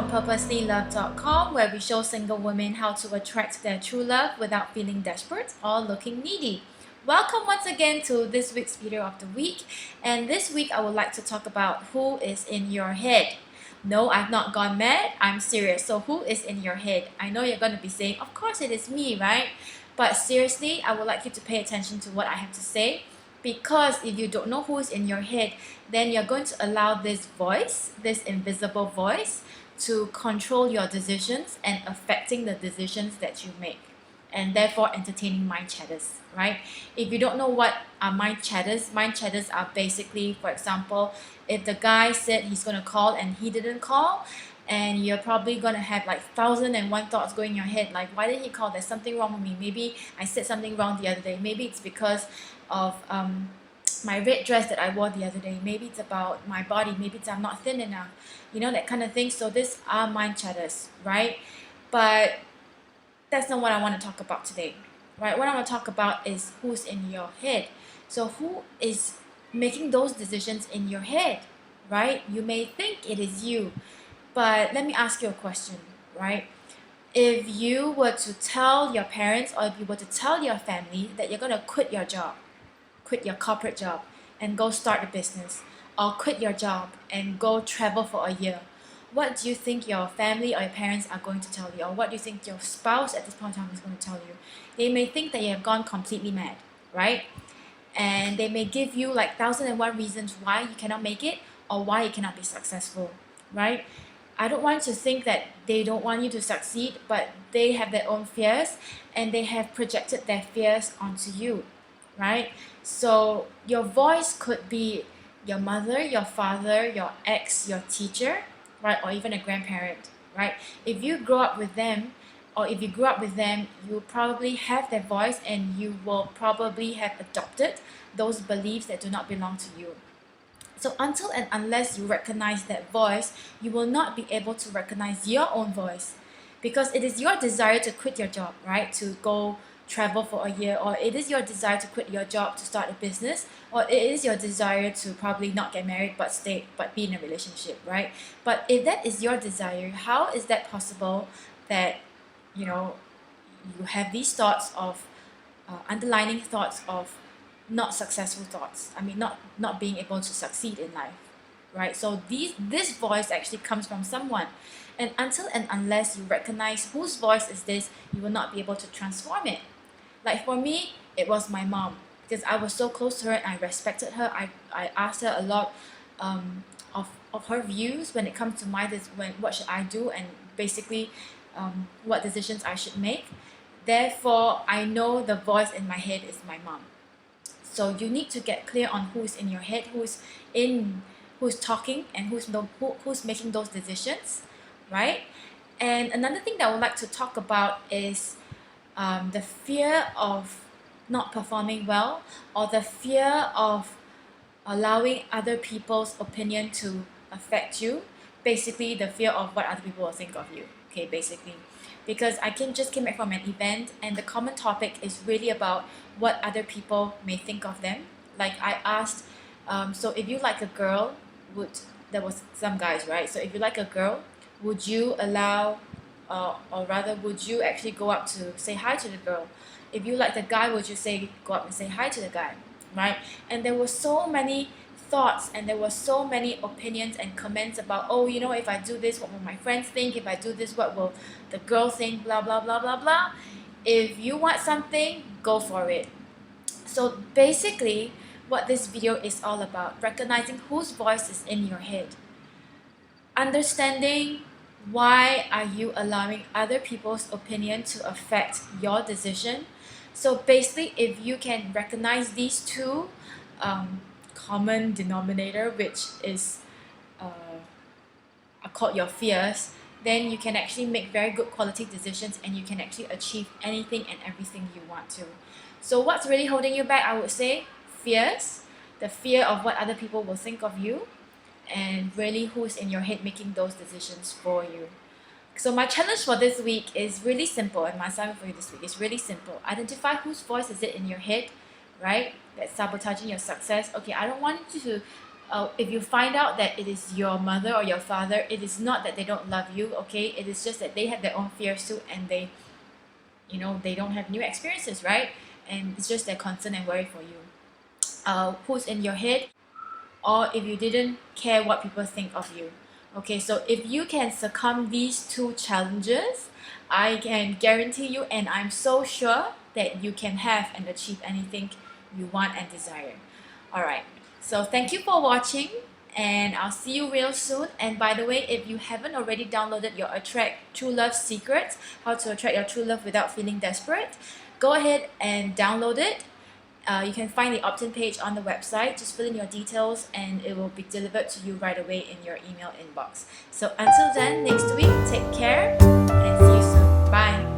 from purposelylove.com, where we show single women how to attract their true love without feeling desperate or looking needy. Welcome once again to this week's video of the week, and this week I would like to talk about who is in your head. No, I've not gone mad, I'm serious. So who is in your head? I know you're going to be saying, of course it is me, right? But seriously, I would like you to pay attention to what I have to say, because if you don't know who is in your head, then you're going to allow this voice, this invisible voice, to control your decisions and affecting the decisions that you make, and therefore entertaining mind chatters, right? If you don't know what are mind chatters are basically, for example, if the guy said he's going to call and he didn't call, and you're probably going to have like 1,001 thoughts going in your head, like, why did he call? There's something wrong with me. Maybe I said something wrong the other day. Maybe it's because of my red dress that I wore the other day. Maybe it's about my body. Maybe it's I'm not thin enough, that kind of thing. So these are mind chatters, right? But that's not what I want to talk about today, right? What I want to talk about is who's in your head. So who is making those decisions in your head, right? You may think it is you, but let me ask you a question, right? If you were to tell your parents, or if you were to tell your family that you're going to quit your job, quit your corporate job and go start a business, or quit your job and go travel for a year, what do you think your family or your parents are going to tell you? Or what do you think your spouse at this point in time is going to tell you? They may think that you have gone completely mad, right? And they may give you like 1,001 reasons why you cannot make it or why you cannot be successful, right? I don't want you to think that they don't want you to succeed, but they have their own fears and they have projected their fears onto you, right? So your voice could be your mother, your father, your ex, your teacher, right? Or even a grandparent, right? If you grow up with them, or if you grew up with them, you probably have their voice and you will probably have adopted those beliefs that do not belong to you. So until and unless you recognize that voice, you will not be able to recognize your own voice, because it is your desire to quit your job, right? To go travel for a year, or it is your desire to quit your job to start a business, or it is your desire to probably not get married but be in a relationship, right? But if that is your desire, how is that possible that you have these thoughts of underlining thoughts of not successful thoughts? I mean, not being able to succeed in life, right? So this voice actually comes from someone, and until and unless you recognize whose voice is this, you will not be able to transform it. Like for me, it was my mom, because I was so close to her and I respected her. I asked her a lot of her views when it comes to what should I do, and basically what decisions I should make. Therefore, I know the voice in my head is my mom. So you need to get clear on who's in your head, who's talking, and who's making those decisions, right? And another thing that I would like to talk about is the fear of not performing well, or the fear of allowing other people's opinion to affect you. Basically, the fear of what other people will think of you. Okay, basically, because I just came back from an event, and the common topic is really about what other people may think of them. Like I asked, so if you like a girl, there was some guys, right? So if you like a girl, would you allow, or rather, would you actually go up to say hi to the girl? If you like the guy, would you go up and say hi to the guy, right? And there were so many thoughts, and there were so many opinions and comments about, oh, if I do this, what will my friends think? If I do this, what will the girl think? Blah blah blah blah blah. If you want something, go for it. So basically, what this video is all about, recognizing whose voice is in your head, understanding why are you allowing other people's opinion to affect your decision. So basically, if you can recognize these two common denominator, which is are called your fears, then you can actually make very good quality decisions, and you can actually achieve anything and everything you want to. So what's really holding you back? I would say fears, the fear of what other people will think of you, and really who's in your head making those decisions for you. So my challenge for this week is really simple, and my assignment for you this week is really simple. Identify whose voice is it in your head, right? That's sabotaging your success. Okay, I don't want you to if you find out that it is your mother or your father, it is not that they don't love you, okay? It is just that they have their own fears too, and they don't have new experiences, right? And it's just their concern and worry for you. Who's in your head, or if you didn't care what people think of you. Okay, so if you can succumb these two challenges, I can guarantee you, and I'm so sure that you can have and achieve anything you want and desire. All right, so thank you for watching, and I'll see you real soon. And by the way, if you haven't already downloaded your Attract True Love Secrets, how to attract your true love without feeling desperate, go ahead and download it. You can find the opt-in page on the website. Just fill in your details and it will be delivered to you right away in your email inbox. So until then, next week, take care and see you soon. Bye.